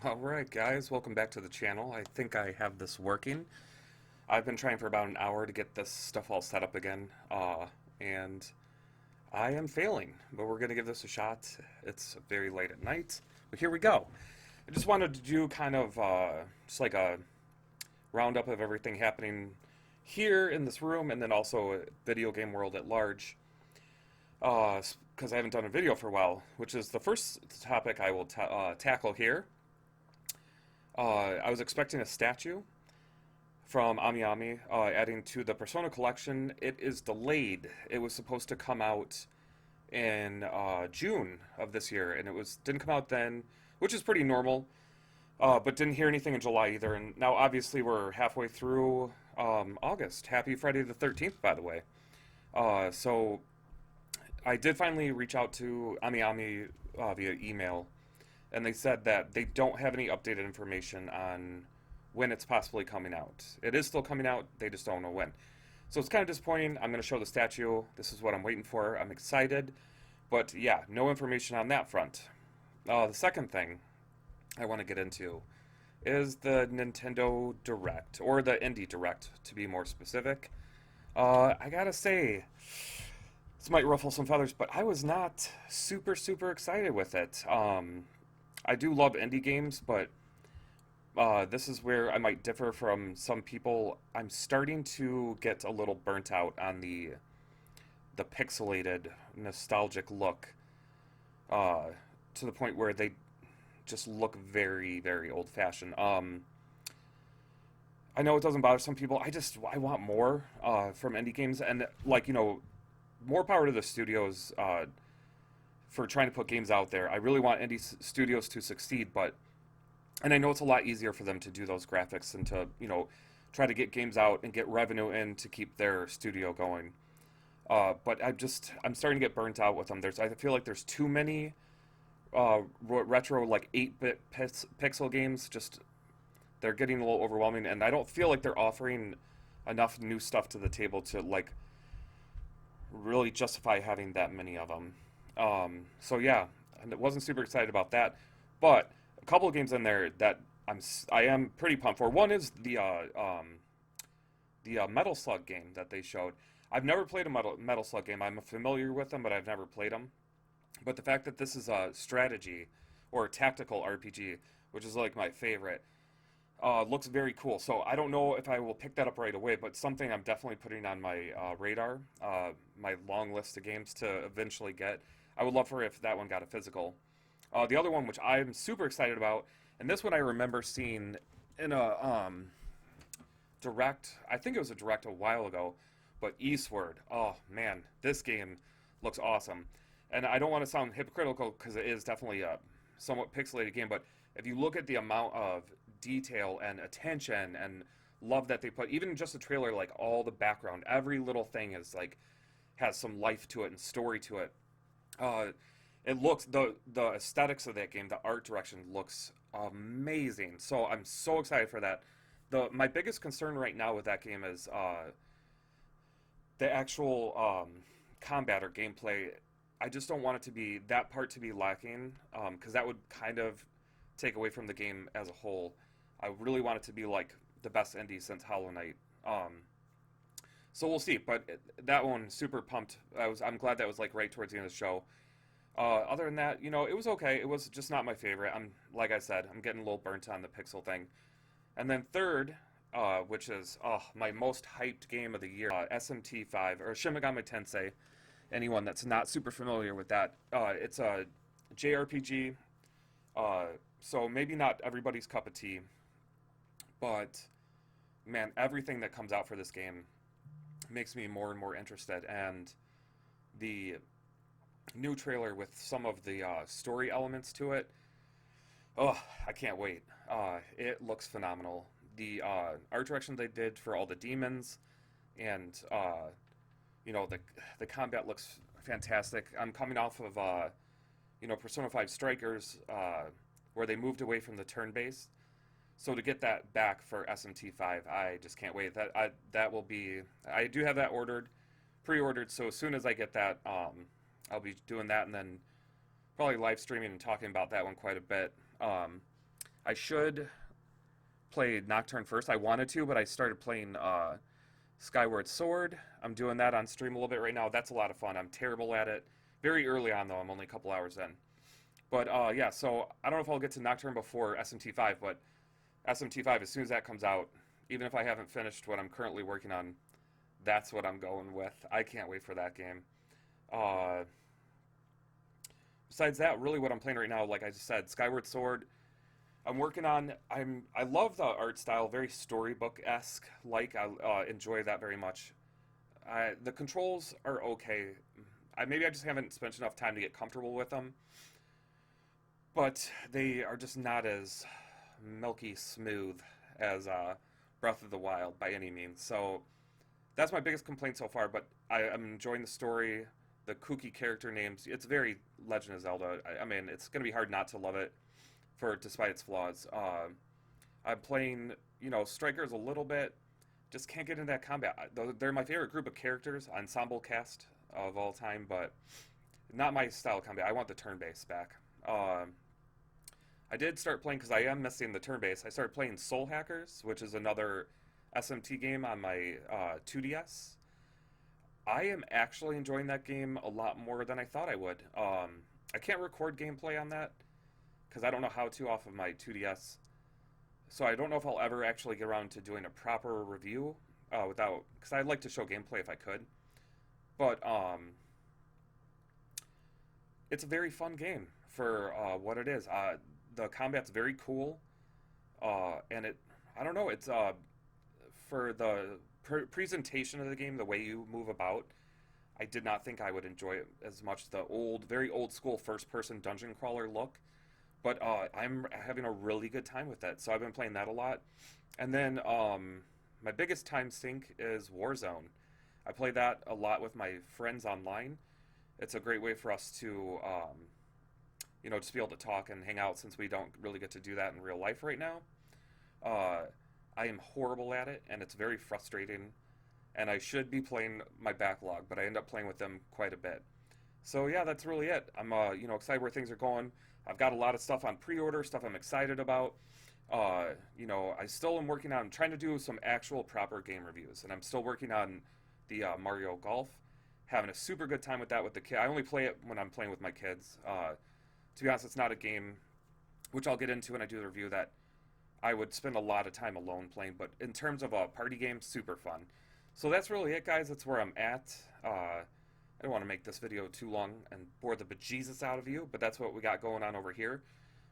Alright guys, welcome back to the channel. I think I have this working. I've been trying for about an hour to get this stuff all set up again, and I am failing, but we're going to give this a shot. It's very late at night, but here we go. I just wanted to do kind of just like a roundup of everything happening here in this room and then also a video game world at large, because I haven't done a video for a while, which is the first topic I will tackle here. I was expecting a statue from AmiAmi adding to the Persona collection. It is delayed. It was supposed to come out in June of this year, and didn't come out then, which is pretty normal. But didn't hear anything in July either. And now obviously we're halfway through August. Happy Friday the 13th, by the way. So I did finally reach out to AmiAmi via email, and they said that they don't have any updated information on when it's possibly coming out. It is still coming out, they just don't know when. So it's kind of disappointing. I'm going to show the statue. This is what I'm waiting for. I'm excited. But yeah, no information on that front. The second thing I want to get into is the Nintendo Direct, or the Indie Direct to be more specific. I gotta say, this might ruffle some feathers, but I was not super excited with it. I do love indie games, but this is where I might differ from some people. I'm starting to get a little burnt out on the pixelated, nostalgic look, to the point where they just look very old-fashioned. I know it doesn't bother some people. I want more from indie games, and like more power to the studios for trying to put games out there. I really want indie studios to succeed, and I know it's a lot easier for them to do those graphics and to, try to get games out and get revenue in to keep their studio going. But I'm starting to get burnt out with them. I feel like there's too many retro, like 8-bit pixel games. Just, they're getting a little overwhelming, and I don't feel like they're offering enough new stuff to the table to, like, really justify having that many of them. So yeah, I wasn't super excited about that, but a couple of games in there that I am pretty pumped for. One is the Metal Slug game that they showed. I've never played a Metal Slug game. I'm familiar with them, but I've never played them. But the fact that this is a strategy or a tactical RPG, which is like my favorite, looks very cool. So I don't know if I will pick that up right away, but something I'm definitely putting on my radar, my long list of games to eventually get. I would love for if that one got a physical. The other one, which I'm super excited about, and this one I remember seeing in a direct. I think it was a direct a while ago, but Eastward. Oh man, this game looks awesome. And I don't want to sound hypocritical because it is definitely a somewhat pixelated game, but if you look at the amount of detail and attention and love that they put, even just the trailer, like all the background, every little thing is like has some life to it and story to it. Uh, it looks the aesthetics of that game, the art direction looks amazing. So I'm so excited for that. My biggest concern right now with that game is the actual combat or gameplay. I just don't want it to be that part to be lacking, because that would kind of take away from the game as a whole. I really want it to be like the best indie since Hollow Knight. So we'll see, but that one super pumped. I'm glad that was like right towards the end of the show. Other than that, it was okay. It was just not my favorite. Like I said, I'm getting a little burnt on the pixel thing. And then third, which is my most hyped game of the year, SMT 5 or Shin Megami Tensei. Anyone that's not super familiar with that, it's a JRPG. So maybe not everybody's cup of tea, but man, everything that comes out for this game makes me more and more interested. And the new trailer with some of the story elements to it, I can't wait. It looks phenomenal. The art direction they did for all the demons, and the combat looks fantastic. I'm coming off of Persona 5 Strikers, where they moved away from the turn-based. So to get that back for SMT 5, I just can't wait. That will be. I do have that pre-ordered. So as soon as I get that, I'll be doing that, and then probably live streaming and talking about that one quite a bit. I should play Nocturne first. I wanted to, but I started playing Skyward Sword. I'm doing that on stream a little bit right now. That's a lot of fun. I'm terrible at it. Very early on, though. I'm only a couple hours in. But yeah, so I don't know if I'll get to Nocturne before SMT5, but SMT5, as soon as that comes out, even if I haven't finished what I'm currently working on, that's what I'm going with. I can't wait for that game. Uh, Besides that, really what I'm playing right now, like I just said, Skyward Sword. I'm working on. I love the art style, very storybook esque. Like I enjoy that very much. The controls are okay. Maybe I just haven't spent enough time to get comfortable with them, but they are just not as milky smooth as Breath of the Wild by any means. So that's my biggest complaint so far. But I'm enjoying the story, the kooky character names. It's very Legend of Zelda. I mean, it's gonna be hard not to love it for despite its flaws. I'm playing, strikers a little bit. Just can't get into that combat. They're my favorite group of characters, ensemble cast of all time, but not my style of combat. I want the turn-based back. I did start playing because I am missing the turn-based. I started playing Soul Hackers, which is another SMT game on my 2DS. I am actually enjoying that game a lot more than I thought I would. I can't record gameplay on that because I don't know how to off of my 2DS. So I don't know if I'll ever actually get around to doing a proper review without, because I'd like to show gameplay if I could. But it's a very fun game for what it is. The combat's very cool, and I don't know, it's for the presentation of the game, the way you move about. I did not think I would enjoy it as much. The very old school first-person dungeon crawler look. But I'm having a really good time with that, so I've been playing that a lot. And then my biggest time sink is Warzone. I play that a lot with my friends online. It's a great way for us to, just be able to talk and hang out since we don't really get to do that in real life right now. I am horrible at it, and it's very frustrating. And I should be playing my backlog, but I end up playing with them quite a bit. So yeah, that's really it. I'm excited where things are going. I've got a lot of stuff on pre-order, stuff I'm excited about. I still am working on trying to do some actual proper game reviews, and I'm still working on the Mario Golf. Having a super good time with that with the kid. I only play it when I'm playing with my kids. To be honest, it's not a game, which I'll get into when I do the review, that I would spend a lot of time alone playing. But in terms of a party game, super fun. So that's really it, guys. That's where I'm at. I don't want to make this video too long and bore the bejesus out of you, but that's what we got going on over here.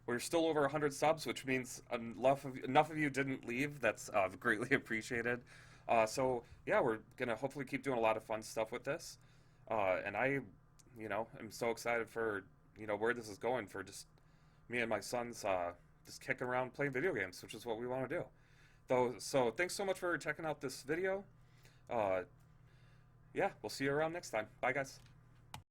We're still over 100 subs, which means enough of you didn't leave. That's greatly appreciated. So yeah, we're gonna hopefully keep doing a lot of fun stuff with this. And I, am so excited for where this is going for just me and my sons just kicking around playing video games, which is what we want to do. So thanks so much for checking out this video. Yeah, we'll see you around next time. Bye, guys.